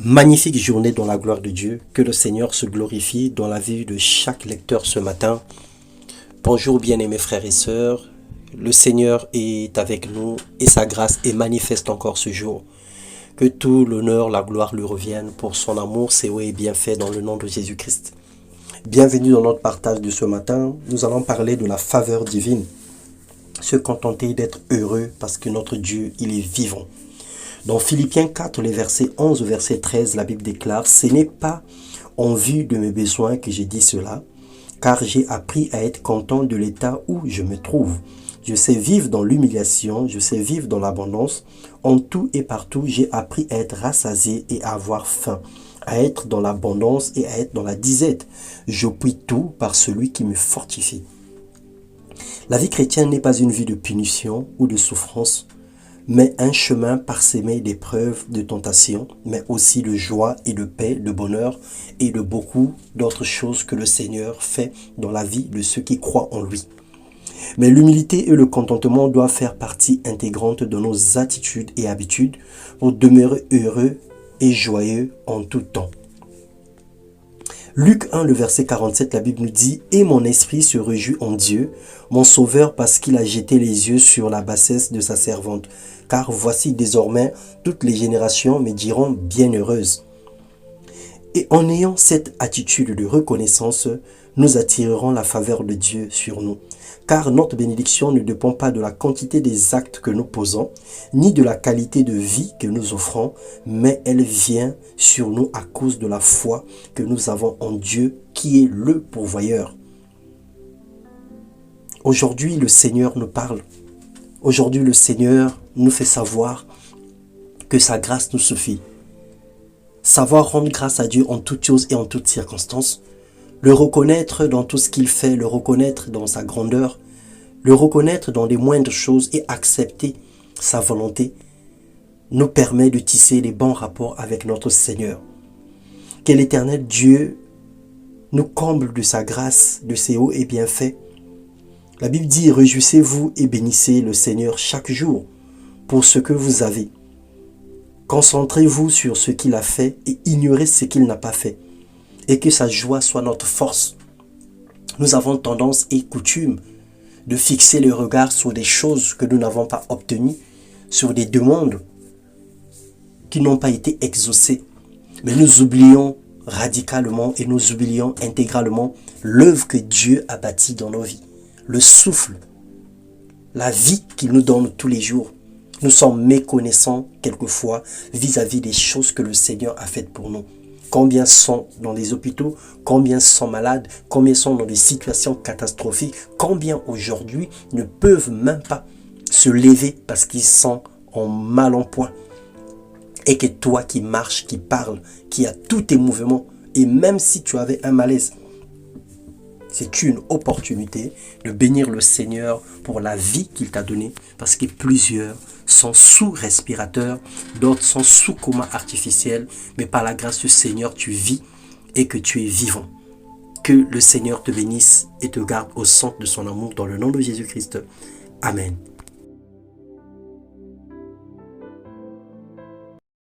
Magnifique journée dans la gloire de Dieu. Que le Seigneur se glorifie dans la vie de chaque lecteur ce matin. Bonjour bien-aimés frères et sœurs. Le Seigneur est avec nous et sa grâce est manifeste encore ce jour. Que tout l'honneur, la gloire lui reviennent pour son amour, ses hauts et bienfaits dans le nom de Jésus-Christ. Bienvenue dans notre partage de ce matin. Nous allons parler de la faveur divine. Se contenter d'être heureux parce que notre Dieu, il est vivant. Dans Philippiens 4, les versets 11 au verset 13, la Bible déclare « Ce n'est pas en vue de mes besoins que j'ai dit cela, car j'ai appris à être content de l'état où je me trouve. Je sais vivre dans l'humiliation, je sais vivre dans l'abondance. En tout et partout, j'ai appris à être rassasié et à avoir faim, à être dans l'abondance et à être dans la disette. Je puis tout par celui qui me fortifie. » La vie chrétienne n'est pas une vie de punition ou de souffrance, mais un chemin parsemé d'épreuves, de tentations, mais aussi de joie et de paix, de bonheur et de beaucoup d'autres choses que le Seigneur fait dans la vie de ceux qui croient en lui. Mais l'humilité et le contentement doivent faire partie intégrante de nos attitudes et habitudes pour demeurer heureux et joyeux en tout temps. Luc 1, le verset 47, la Bible nous dit « Et mon esprit se réjouit en Dieu, mon Sauveur, parce qu'il a jeté les yeux sur la bassesse de sa servante. Car voici désormais, toutes les générations me diront bienheureuse. » Et en ayant cette attitude de reconnaissance, nous attirerons la faveur de Dieu sur nous. Car notre bénédiction ne dépend pas de la quantité des actes que nous posons, ni de la qualité de vie que nous offrons, mais elle vient sur nous à cause de la foi que nous avons en Dieu, qui est le pourvoyeur. Aujourd'hui, le Seigneur nous parle. Aujourd'hui, le Seigneur nous fait savoir que sa grâce nous suffit. Savoir rendre grâce à Dieu en toutes choses et en toutes circonstances, le reconnaître dans tout ce qu'il fait, le reconnaître dans sa grandeur, le reconnaître dans les moindres choses et accepter sa volonté, nous permet de tisser les bons rapports avec notre Seigneur. Que l'Éternel Dieu nous comble de sa grâce, de ses hauts et bienfaits. La Bible dit « Réjouissez-vous et bénissez le Seigneur chaque jour pour ce que vous avez. Concentrez-vous sur ce qu'il a fait et ignorez ce qu'il n'a pas fait. Et que sa joie soit notre force. » Nous avons tendance et coutume de fixer le regard sur des choses que nous n'avons pas obtenues, sur des demandes qui n'ont pas été exaucées. Mais nous oublions radicalement et nous oublions intégralement l'œuvre que Dieu a bâtie dans nos vies. Le souffle, la vie qu'il nous donne tous les jours. Nous sommes méconnaissants quelquefois vis-à-vis des choses que le Seigneur a faites pour nous. Combien sont dans les hôpitaux, combien sont malades, combien sont dans des situations catastrophiques, combien aujourd'hui ne peuvent même pas se lever parce qu'ils sont en mal en point. Et que toi qui marches, qui parles, qui as tous tes mouvements, et même si tu avais un malaise, c'est une opportunité de bénir le Seigneur pour la vie qu'il t'a donnée, parce que plusieurs sont sous respirateur, d'autres sont sous coma artificiel, mais par la grâce du Seigneur, tu vis et que tu es vivant. Que le Seigneur te bénisse et te garde au centre de son amour dans le nom de Jésus-Christ. Amen.